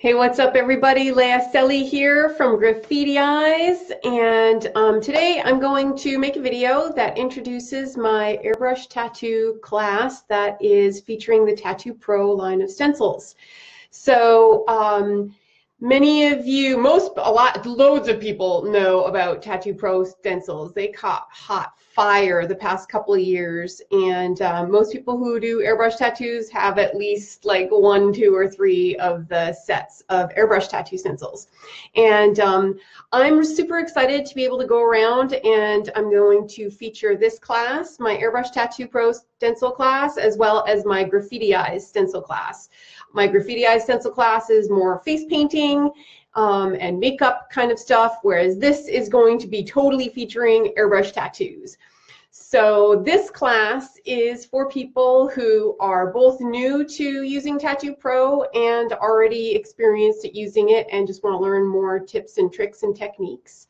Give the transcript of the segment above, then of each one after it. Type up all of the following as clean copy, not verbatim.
Hey, what's up everybody? Leah Selly here from GraffitiEyes, and today I'm going to make a video that introduces my airbrush tattoo class that is featuring the TattooPro line of stencils. So many of you, loads of people know about TattooPro stencils. They caught hot fire the past couple of years, and most people who do airbrush tattoos have at least like 1, 2, or 3 of the sets of airbrush tattoo stencils. And I'm super excited to be able to go around, and I'm going to feature this class, my Airbrush TattooPro stencil class, as well as my GraffitiEyes stencil class. My GraffitiEyes stencil class is more face painting and makeup kind of stuff, whereas this is going to be totally featuring airbrush tattoos. So this class is for people who are both new to using TattooPro and already experienced at using it and just want to learn more tips and tricks and techniques.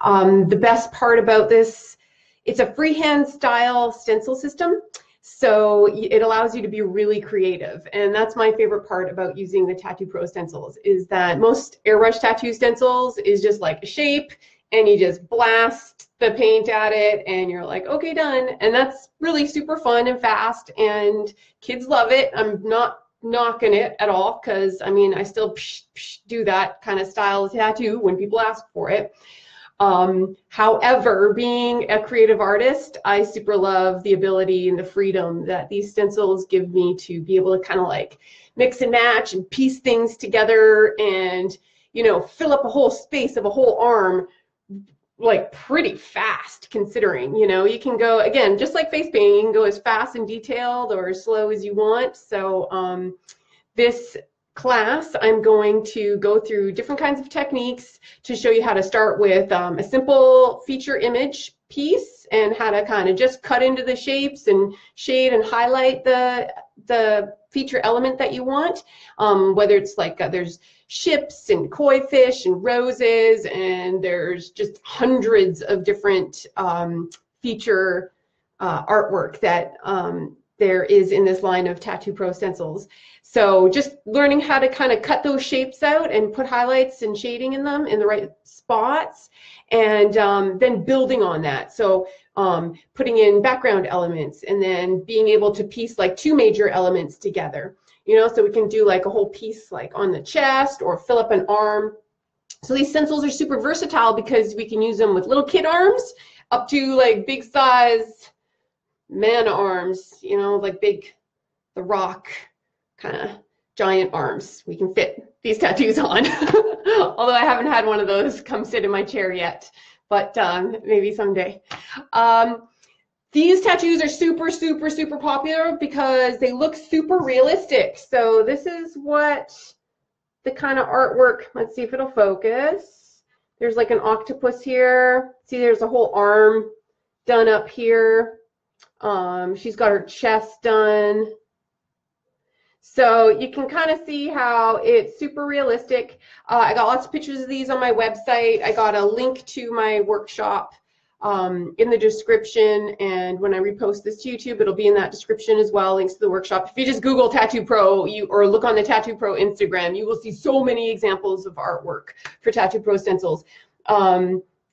The best part about this, it's a freehand style stencil system. So it allows you to be really creative, and that's my favorite part about using the TattooPro stencils, is that most airbrush tattoo stencils is just like a shape and you just blast the paint at it and you're like, okay, done. And that's really super fun and fast, and kids love it. I'm not knocking it at all, because I mean, I still do that kind of style of tattoo when people ask for it. However, being a creative artist, I super love the ability and the freedom that these stencils give me to be able to kind of like mix and match and piece things together and, you know, fill up a whole space of a whole arm like pretty fast, considering, you know, you can go, again, just like face painting, you can go as fast and detailed or as slow as you want. So this class, I'm going to go through different kinds of techniques to show you how to start with a simple feature image piece and how to kind of just cut into the shapes and shade and highlight the feature element that you want, whether it's like there's ships and koi fish and roses, and there's just hundreds of different feature artwork that there is in this line of TattooPro stencils. So just learning how to kind of cut those shapes out and put highlights and shading in them in the right spots, and then building on that. So putting in background elements and then being able to piece like 2 major elements together, you know, so we can do like a whole piece like on the chest or fill up an arm. So these stencils are super versatile because we can use them with little kid arms up to like big size man arms, you know, like big, The Rock kind of giant arms we can fit these tattoos on. Although I haven't had one of those come sit in my chair yet, but maybe someday. These tattoos are super popular because they look super realistic. So this is what the kind of artwork, let's see if it'll focus. There's like an octopus here. See, there's a whole arm done up here. She's got her chest done. So you can kind of see how it's super realistic. I got lots of pictures of these on my website. I got a link to my workshop in the description, and when I repost this to YouTube, it'll be in that description as well, links to the workshop. If you just Google TattooPro or look on the TattooPro Instagram, you will see so many examples of artwork for TattooPro stencils.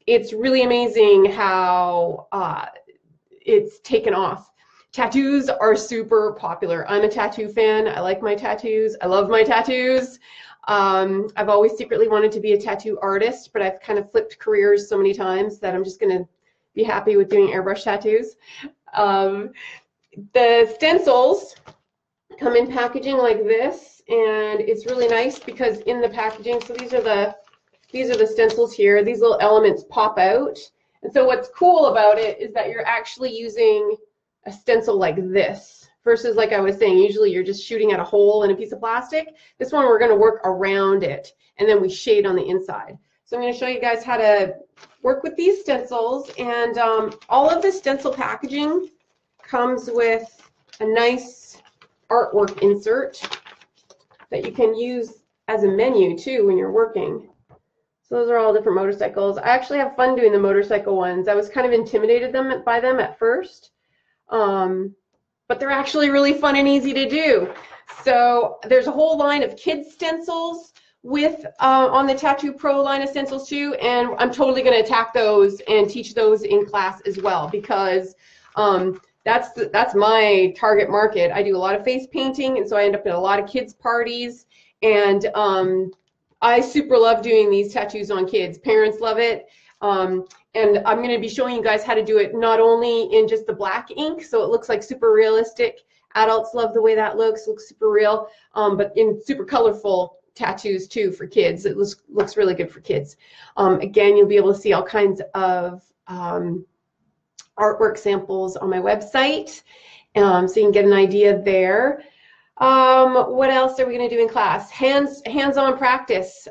It's really amazing how it's taken off. Tattoos are super popular. I'm a tattoo fan. I like my tattoos. I love my tattoos. I've always secretly wanted to be a tattoo artist, but I've kind of flipped careers so many times that I'm just going to be happy with doing airbrush tattoos. The stencils come in packaging like this, and it's really nice because in the packaging, so these are the stencils here. These little elements pop out. And so what's cool about it is that you're actually using a stencil like this versus, like I was saying, usually you're just shooting at a hole in a piece of plastic. This one we're going to work around it, and then we shade on the inside. So I'm going to show you guys how to work with these stencils, and all of the stencil packaging comes with a nice artwork insert that you can use as a menu too when you're working. So those are all different motorcycles. I actually have fun doing the motorcycle ones. I was kind of intimidated by them at first. But they're actually really fun and easy to do. So there's a whole line of kids stencils with on the TattooPro line of stencils too, and I'm totally going to attack those and teach those in class as well, because that's my target market. I do a lot of face painting, and so I end up at a lot of kids' parties, and I super love doing these tattoos on kids. Parents love it. And I'm going to be showing you guys how to do it not only in just the black ink, so it looks like super realistic. Adults love the way that looks super real, but in super colorful tattoos too for kids. It looks really good for kids. Again, you'll be able to see all kinds of artwork samples on my website, so you can get an idea there. What else are we going to do in class? Hands-on practice.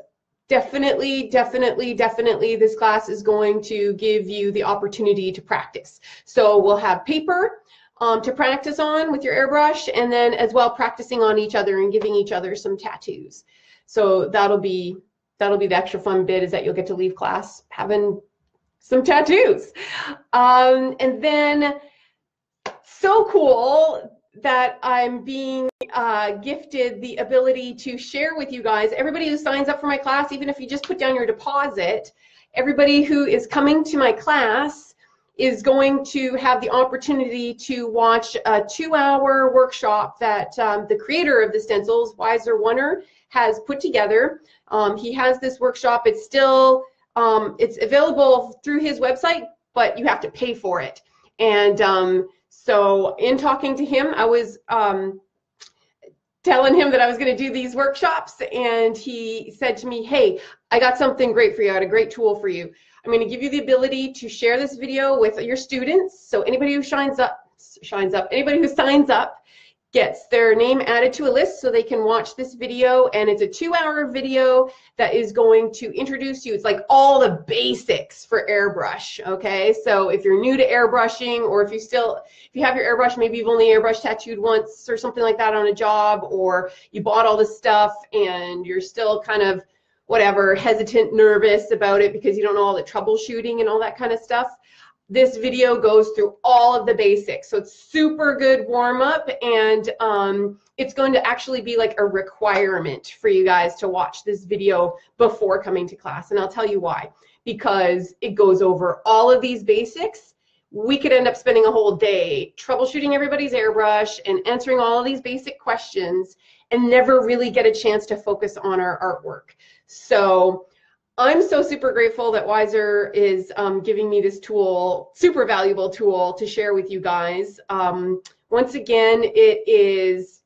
Definitely, this class is going to give you the opportunity to practice. So we'll have paper to practice on with your airbrush, and then as well practicing on each other and giving each other some tattoos. So that'll be the extra fun bit, is that you'll get to leave class having some tattoos. And then so cool that I'm being gifted the ability to share with you guys. Everybody who signs up for my class, even if you just put down your deposit, everybody who is coming to my class is going to have the opportunity to watch a 2-hour workshop that the creator of the stencils, Wiser Wunner, has put together. He has this workshop. It's still it's available through his website, but you have to pay for it. And so in talking to him, I was telling him that I was going to do these workshops, and he said to me, hey, I got something great for you. I got a great tool for you. I'm going to give you the ability to share this video with your students. So anybody who anybody who signs up gets their name added to a list so they can watch this video, and it's a 2-hour video that is going to introduce you. It's like all the basics for airbrush, okay? So if you're new to airbrushing, or if you have your airbrush, maybe you've only airbrush tattooed once or something like that on a job, or you bought all this stuff and you're still kind of whatever, hesitant, nervous about it because you don't know all the troubleshooting and all that kind of stuff. This video goes through all of the basics. So it's super good warm up, and it's going to actually be like a requirement for you guys to watch this video before coming to class. And I'll tell you why. Because it goes over all of these basics. We could end up spending a whole day troubleshooting everybody's airbrush and answering all of these basic questions and never really get a chance to focus on our artwork. So I'm so super grateful that Wiser is giving me this tool, super valuable tool to share with you guys. Once again, it's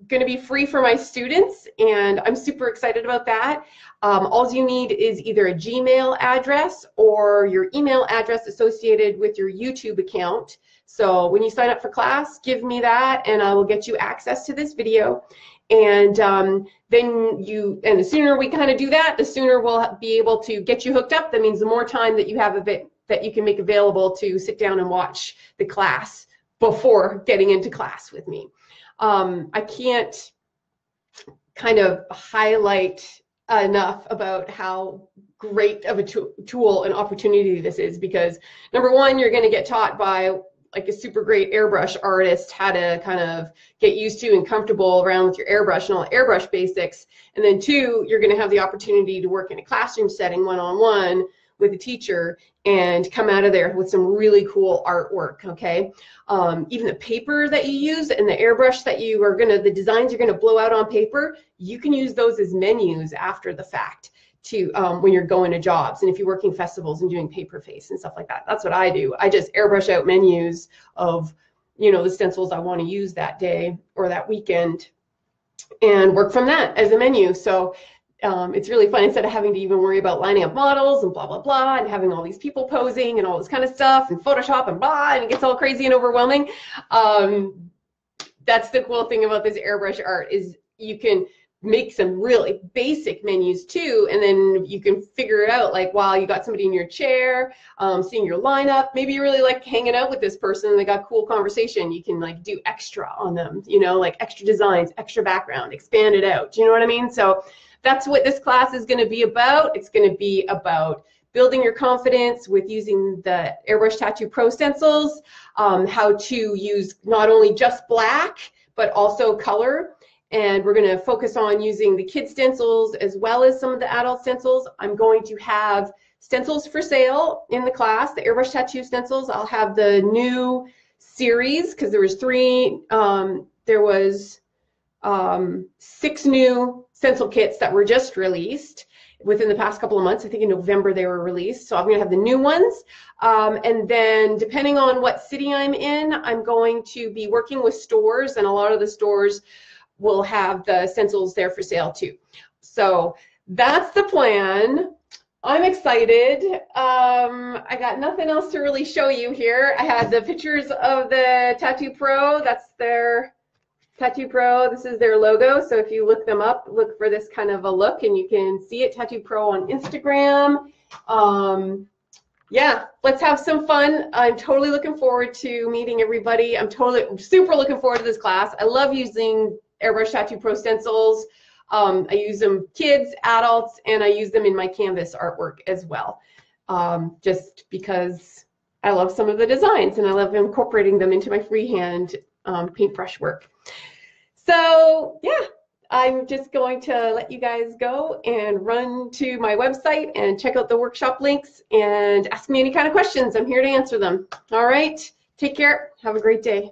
going to be free for my students, and I'm super excited about that. All you need is either a Gmail address or your email address associated with your YouTube account. So when you sign up for class, give me that, and I will get you access to this video. And then the sooner we kind of do that, the sooner we'll be able to get you hooked up. That means the more time that you have that you can make available to sit down and watch the class before getting into class with me. I can't kind of highlight enough about how great of a tool and opportunity this is, because number one, you're going to get taught by like a super great airbrush artist how to kind of get used to and comfortable around with your airbrush and all the airbrush basics. And then two, you're going to have the opportunity to work in a classroom setting one-on-one with a teacher and come out of there with some really cool artwork, okay? Even the paper that you use and the airbrush that the designs you're gonna blow out on paper, you can use those as menus after the fact to when you're going to jobs, and if you're working festivals and doing paper face and stuff like that. That's what I do. I just airbrush out menus of, the stencils I want to use that day or that weekend and work from that as a menu. So it's really fun, instead of having to even worry about lining up models and blah, blah, blah, and having all these people posing and all this kind of stuff and Photoshop and blah, and it gets all crazy and overwhelming. That's the cool thing about this airbrush art, is you can make some really basic menus too, and then you can figure it out like while you got somebody in your chair, seeing your lineup. Maybe you really like hanging out with this person and they got cool conversation. You can like do extra on them, like extra designs, extra background, expand it out. Do you know what I mean? So that's what this class is going to be about. It's going to be about building your confidence with using the Airbrush TattooPro stencils, how to use not only just black, but also color, and we're going to focus on using the kid stencils as well as some of the adult stencils. I'm going to have stencils for sale in the class, the airbrush tattoo stencils. I'll have the new series because there was 3, there was 6 new stencil kits that were just released within the past couple of months. I think in November they were released. So I'm going to have the new ones. And then depending on what city I'm in, I'm going to be working with stores, and a lot of the stores will have the stencils there for sale too. So that's the plan. I'm excited. I got nothing else to really show you here. I had the pictures of the TattooPro. That's their TattooPro. This is their logo. So if you look them up, look for this kind of a look, and you can see it, TattooPro on Instagram. Yeah, let's have some fun. I'm totally looking forward to meeting everybody. I'm super looking forward to this class. I love using Airbrush TattooPro stencils. I use them kids, adults, and I use them in my canvas artwork as well. Just because I love some of the designs and I love incorporating them into my freehand paintbrush work. So yeah, I'm just going to let you guys go and run to my website and check out the workshop links and ask me any kind of questions. I'm here to answer them. All right, take care. Have a great day.